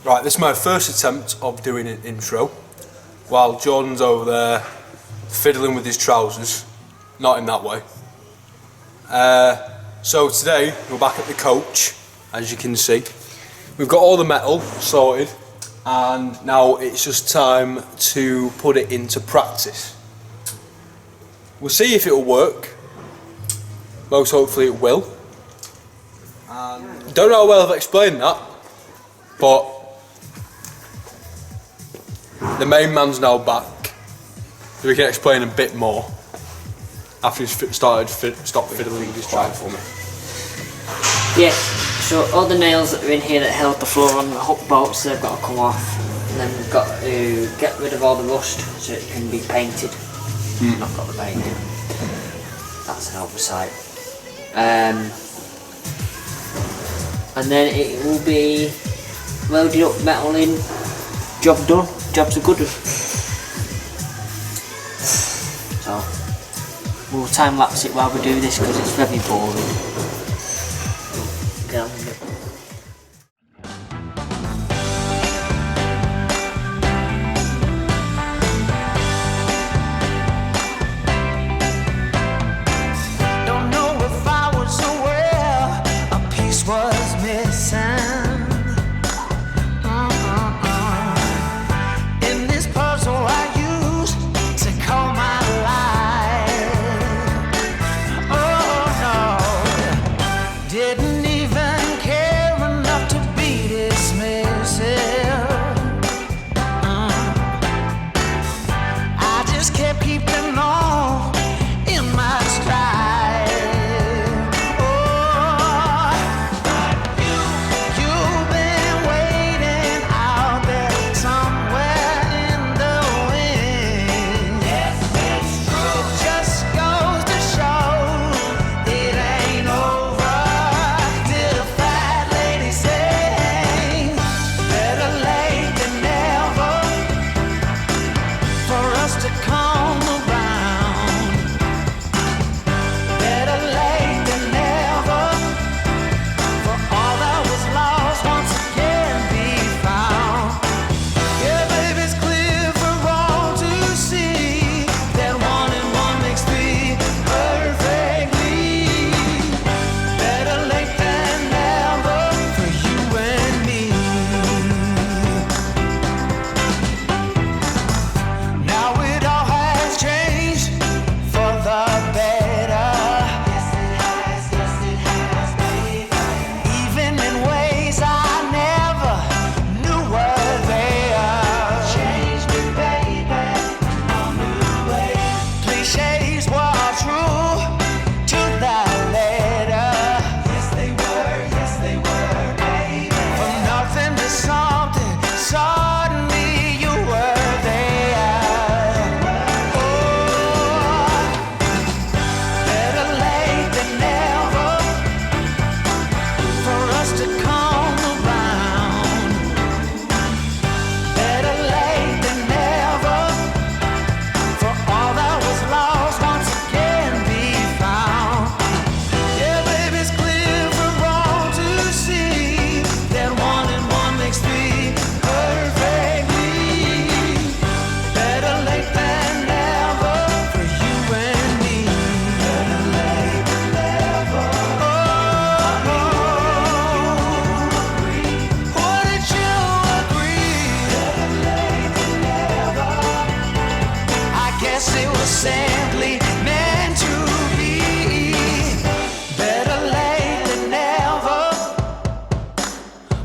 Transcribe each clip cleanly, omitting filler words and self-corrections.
Right, this is my first attempt of doing an intro, while Jordan's over there fiddling with his trousers. Not in that way. So today, we're back at the coach, as you can see. We've got all the metal sorted, and now it's just time to put it into practice. We'll see if it'll work. Most hopefully it will. Don't know how well I've explained that, but the main man's now back, so we can explain a bit more after he's stopped fiddling with his trike for me. Yes, so all the nails that are in here that held the floor on the hook bolts, they've got to come off, and then we've got to get rid of all the rust so it can be painted. Not got the painting. That's an oversight. And then it will be welded up, metal in, job done, job's a good one. So we'll time lapse it while we do this because it's very boring. Get on with it.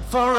For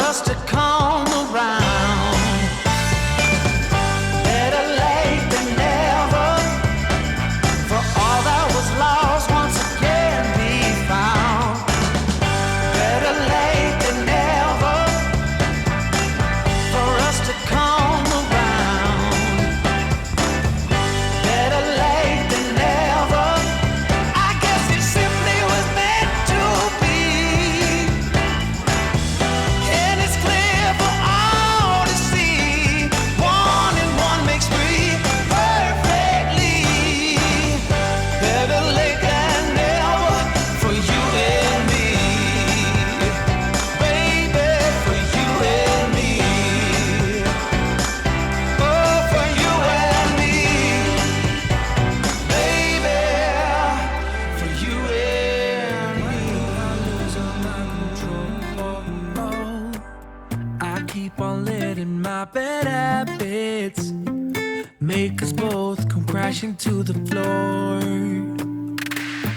keep on letting my bad habits make us both come crashing to the floor.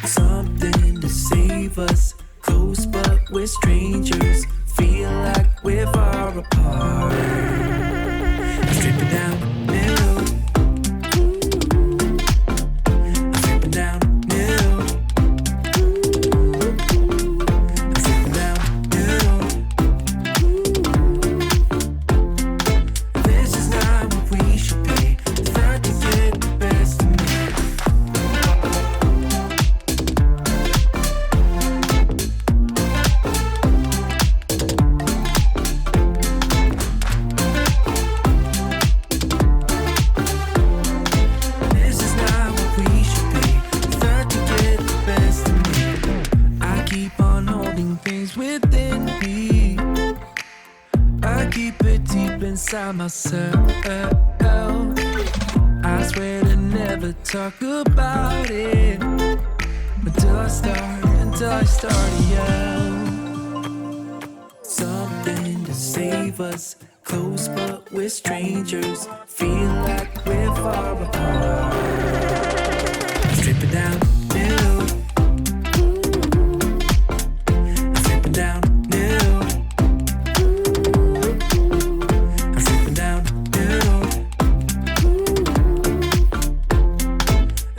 Something to save us, close but we're strangers, feel like we're far apart. I'm stripping down new, I'm stripping down new, I'm stripping down new. This is not what we should be, start to get the best of me. Within me, I keep it deep inside myself. I swear to never talk about it until I start to yell. Something to save us, close but we're strangers, feel like we're far apart. Strip it down new, down new, I'm stripping down new.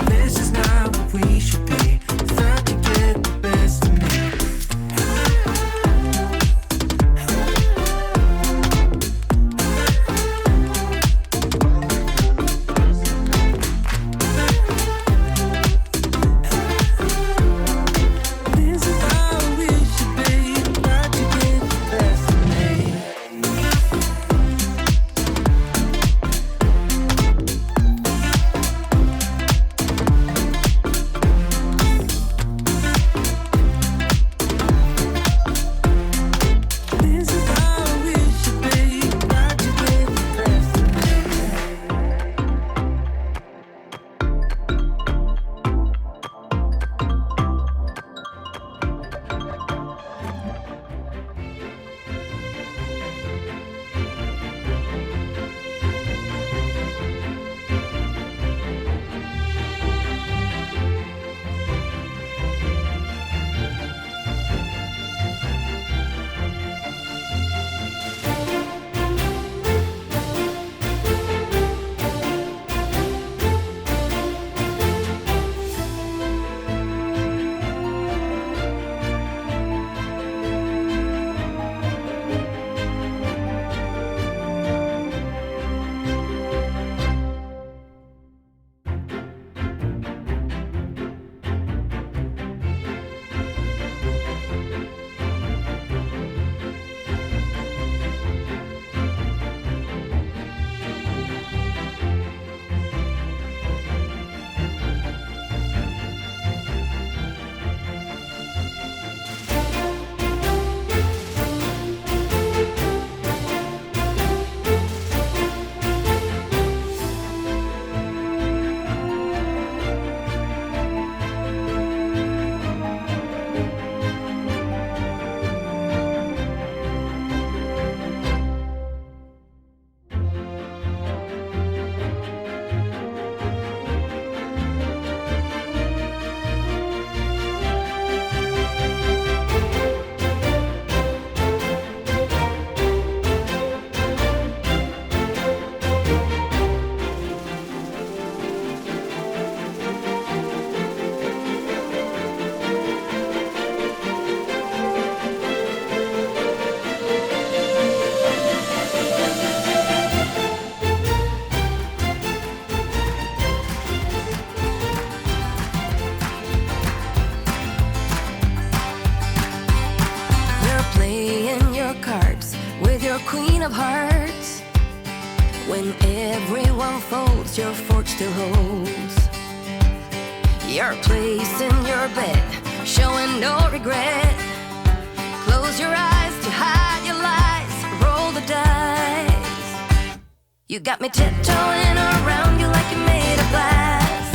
This is not what we should be, start to get the best of me. Queen of Hearts. When everyone folds, your fork still holds your place in your bed, showing no regret. Close your eyes to hide your lies, roll the dice. You got me tiptoeing around you like you're made of glass.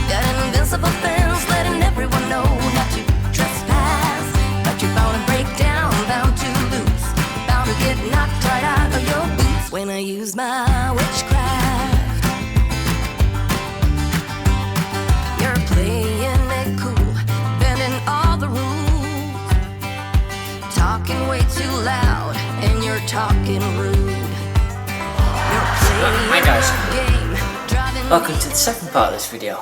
Got an invincible fence, letting everyone know not to trespass. But you're bound to break down, bound to lose, bound to get knocked use my witchcraft. You're playing it cool, bending all the rules, talking way too loud, and you're talking rude. You're playing Hi guys, your game, driving welcome to the second part of this video,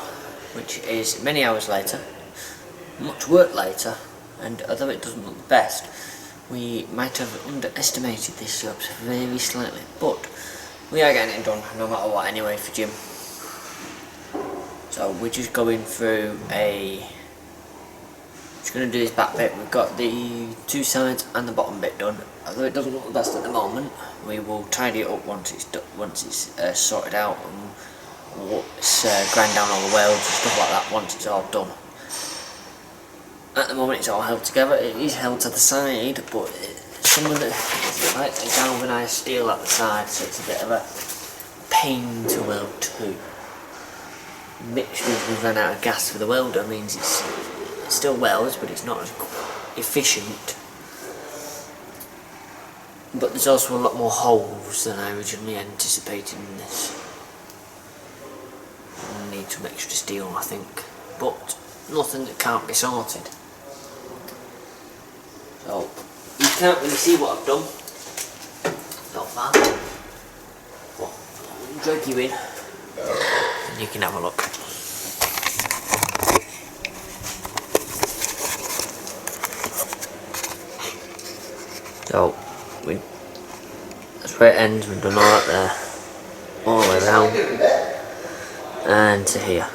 which is many hours later, much work later, and although it doesn't look the best, we might have underestimated this job very slightly, but we are getting it done no matter what anyway for Jim. So we're just going through just going to do this back bit. We've got the two sides and the bottom bit done. Although it doesn't look the best at the moment, we will tidy it up once it's sorted out, and we'll grind down all the welds and stuff like that once it's all done. At the moment it's all held together. It is held to the side, but some of it's like a galvanised steel at the side, so it's a bit of a pain to weld to. Mixed with we've run out of gas for the welder means it still welds, but it's not as efficient. But there's also a lot more holes than I originally anticipated in this. I need some extra steel, I think, but nothing that can't be sorted. So you can't really see what I've done. Not bad. But I'll drag you in and you can have a look. So that's where it ends. We've done all that there, all the way around and to here.